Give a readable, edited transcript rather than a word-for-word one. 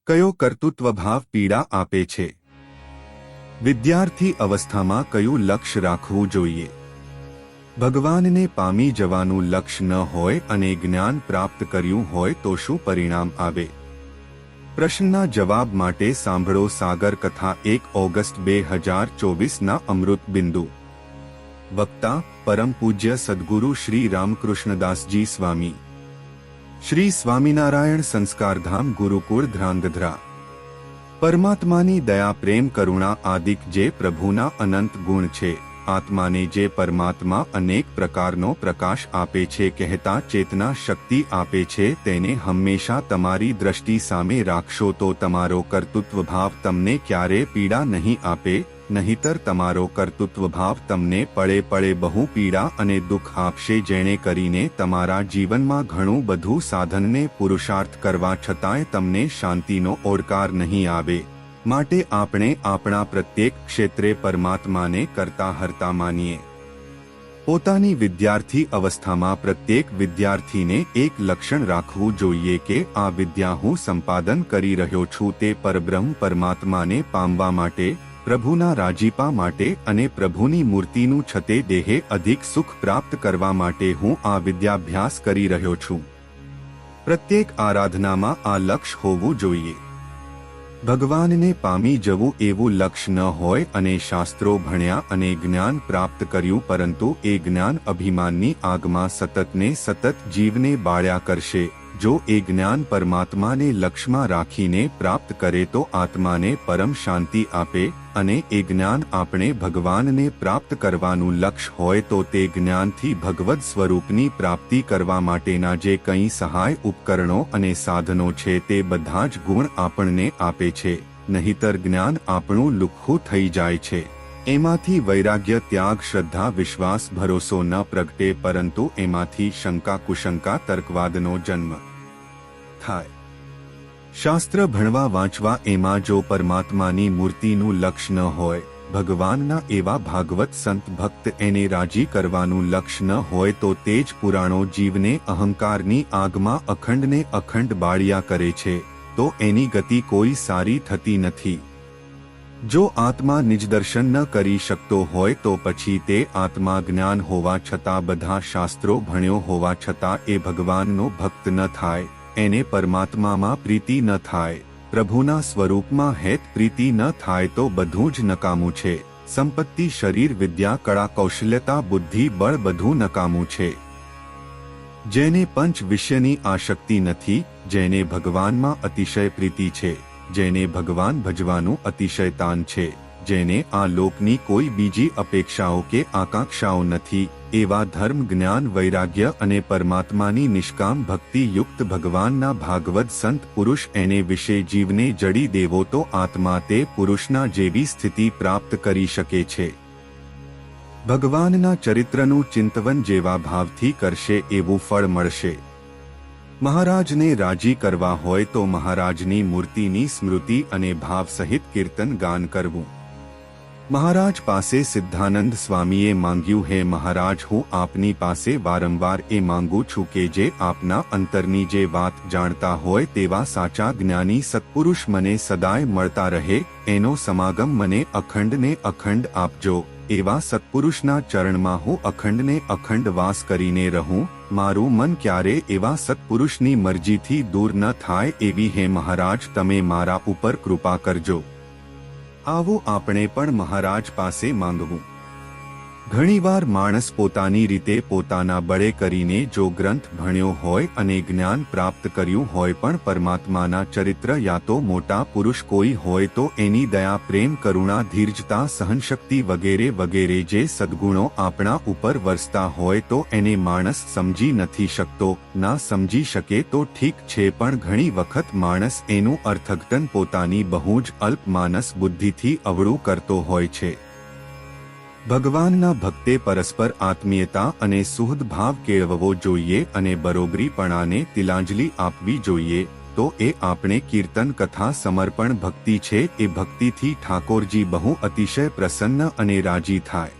કયો કર્તૃત્વભાવ પીડા આપે છે? વિદ્યાર્થી અવસ્થામાં કયું લક્ષ્ય રાખવું જોઈએ? ભગવાનને પામી જવાનું લક્ષ્ય ન હોય અને જ્ઞાન પ્રાપ્ત કર્યું હોય તો શું પરિણામ આવે? પ્રશ્નના જવાબ માટે સાંભળો સાગર કથા 1 ઓગસ્ટ 2024ના અમૃત બિંદુ. વક્તા પરમ પૂજ્ય સદ્ગુરુ શ્રી રામકૃષ્ણદાસજી સ્વામી. શ્રી સ્વામિનારાયણ સંસ્કારધામ ગુરુકુળ ધ્રાંગધ્રા. પરમાત્માની દયા પ્રેમ કરુણા આદિક જે પ્રભુના અનંત ગુણ છે, આત્માને જે પરમાત્મા અનેક પ્રકારનો પ્રકાશ આપે છે, કહેતા ચેતના શક્તિ આપે છે, તેને હંમેશા તમારી દ્રષ્ટિ સામે રાખશો તો તમારો કર્તૃત્વભાવ તમને ક્યારે પીડા નહીં આપે, નહીતર તમારો કર્તૃત્વભાવ તમને પળે પળે બહુ પીડા અને દુઃખ આપશે, જેણે કરીને તમારા જીવનમાં ઘણું બધું સાધનને પુરુષાર્થ કરવા છતાંય તમને શાંતિનો ઓડકાર નહીં આવે. માટે આપણે આપણા પ્રત્યેક ક્ષેત્રે પરમાત્માને કરતા હરતા માનીએ. પોતાની વિદ્યાર્થી અવસ્થામાં પ્રત્યેક વિદ્યાર્થીને એક લક્ષણ રાખવું જોઈએ કે આ વિદ્યા હું સંપાદન કરી રહ્યો છું તે પરબ્રહ્મ પરમાત્માને પામવા માટે, પ્રભુના રાજીપા માટે અને પ્રભુની મૂર્તિનું છતે દેહે અધિક સુખ પ્રાપ્ત કરવા માટે હું આ વિદ્યાભ્યાસ કરી રહ્યો છું. પ્રત્યેક આરાધનામાં આ લક્ષ્ય હોવું જોઈએ. ભગવાનને પામી જવું એવું લક્ષ્ય ન હોય અને શાસ્ત્રો ભણ્યા અને જ્ઞાન પ્રાપ્ત કર્યું પરંતુ એ જ્ઞાન અભિમાનની આગમાં સતત ને સતત જીવને બાળ્યા કરશે. જો એ જ્ઞાન પરમાત્માને લક્ષ્યમાં રાખીને પ્રાપ્ત કરે તો આત્માને પરમ શાંતિ આપે અને એ જ્ઞાન આપણે ભગવાનને પ્રાપ્ત કરવાનું લક્ષ્ય હોય તો તે જ્ઞાનથી ભગવદ સ્વરૂપની પ્રાપ્તિ કરવા માટેના જે કંઈ સહાય ઉપકરણો અને સાધનો છે તે બધા જ ગુણ આપણને આપે છે, નહીતર જ્ઞાન આપણું લુખ્ખું થઈ જાય છે. એમાંથી વૈરાગ્ય, ત્યાગ, શ્રદ્ધા, વિશ્વાસ, ભરોસો ન પ્રગટે પરંતુ એમાંથી શંકા, કુશંકા, તર્કવાદનો જન્મ થાય. શાસ્ત્ર ભણવા વાંચવા એમાં જો પરમાત્માની મૂર્તિનું લક્ષ્ય ન હોય, ભગવાનના એવા ભાગવત સંત ભક્ત એને રાજી કરવાનું લક્ષ્ય ન હોય તો તે જ પુરાણો જીવને અહંકારની આગમાં અખંડને અખંડ બાળ્યા કરે છે, તો એની ગતિ કોઈ સારી થતી નથી. જો આત્મા નિજદર્શન ન કરી શકતો હોય તો પછી તે આત્મા જ્ઞાન હોવા છતાં બધા શાસ્ત્રો ભણ્યો હોવા છતાં એ ભગવાનનો ભક્ત ન થાય, એને પરમાત્મામાં પ્રીતિ ન થાય, પ્રભુના સ્વરૂપમાં હેત પ્રીતિ ન થાય તો બધું જ નકામું છે. સંપત્તિ, શરીર, વિદ્યા, કળા, કૌશલ્યતા, બુદ્ધિ, બળ બધું નકામું છે. જેને પંચ વિષયની આસક્તિ નથી, જેને ભગવાનમાં અતિશય પ્રીતિ છે, જેને ભગવાન ભજવાનું અતિશય તાન છે, જેને આ લોકની કોઈ બીજી અપેક્ષાઓ કે આકાંક્ષાઓ નથી, એવા ધર્મ, જ્ઞાન, વૈરાગ્ય અને પરમાત્માની નિષ્કામ ભક્તિ યુક્ત ભગવાનના ભાગવત સંત પુરુષ એને વિશે જીવને જડી દેવો તો આત્મા તે પુરુષના જેવી સ્થિતિ પ્રાપ્ત કરી શકે છે. ભગવાનના ચરિત્રનું ચિંતવન જેવા ભાવથી કરશે એવું ફળ મળશે. મહારાજને રાજી કરવા હોય તો મહારાજની મૂર્તિની સ્મૃતિ અને ભાવ સહિત કીર્તન ગાન કરવું. મહારાજ પાસે સિદ્ધાનંદ સ્વામીએ માંગ્યું, હે મહારાજ, હું આપની પાસે વારંવાર એ માંગુ છું કે જે આપના અંતરની જે વાત જાણતા હોય તેવા સાચા જ્ઞાની સત્પુરુષ મને સદાય મળતા રહે, એનો સમાગમ મને અખંડ ને અખંડ આપજો. એવા સત્પુરુષના ચરણમાં હું અખંડને અખંડ વાસ કરીને રહું. મારું મન ક્યારે એવા સત્પુરુષની મરજીથી દૂર ન થાય એવી હે મહારાજ તમે મારા ઉપર કૃપા કરજો. આવું આપણે પણ મહારાજ પાસે માંગવું. ઘણીવાર માણસ પોતાની રીતે પોતાના બળે કરીને જો ગ્રંથ ભણ્યો હોય અને જ્ઞાન પ્રાપ્ત કર્યું હોય પણ પરમાત્માના ચરિત્ર યા તો મોટા પુરુષ કોઈ હોય તો એની દયા, પ્રેમ, કરુણા, ધીરજતા, સહનશક્તિ વગેરે વગેરે જે સદ્ગુણો આપણા ઉપર વરસતા હોય તો એને માણસ સમજી નથી શકતો. ના સમજી શકે તો ઠીક છે, પણ ઘણી વખત માણસ એનું અર્થઘટન પોતાની બહુ જ અલ્પ માનસ બુદ્ધિથી અવળું કરતો હોય છે. ભગવાનના ભક્તે પરસ્પર આત્મીયતા અને સુહૃદ ભાવ કેળવવો જોઈએ અને બરોબરીપણાને તિલાંજલિ આપવી જોઈએ. તો એ આપણે કીર્તન, કથા, સમર્પણ ભક્તિ છે. એ ભક્તિથી ઠાકોરજી બહુ અતિશય પ્રસન્ન અને રાજી થાય.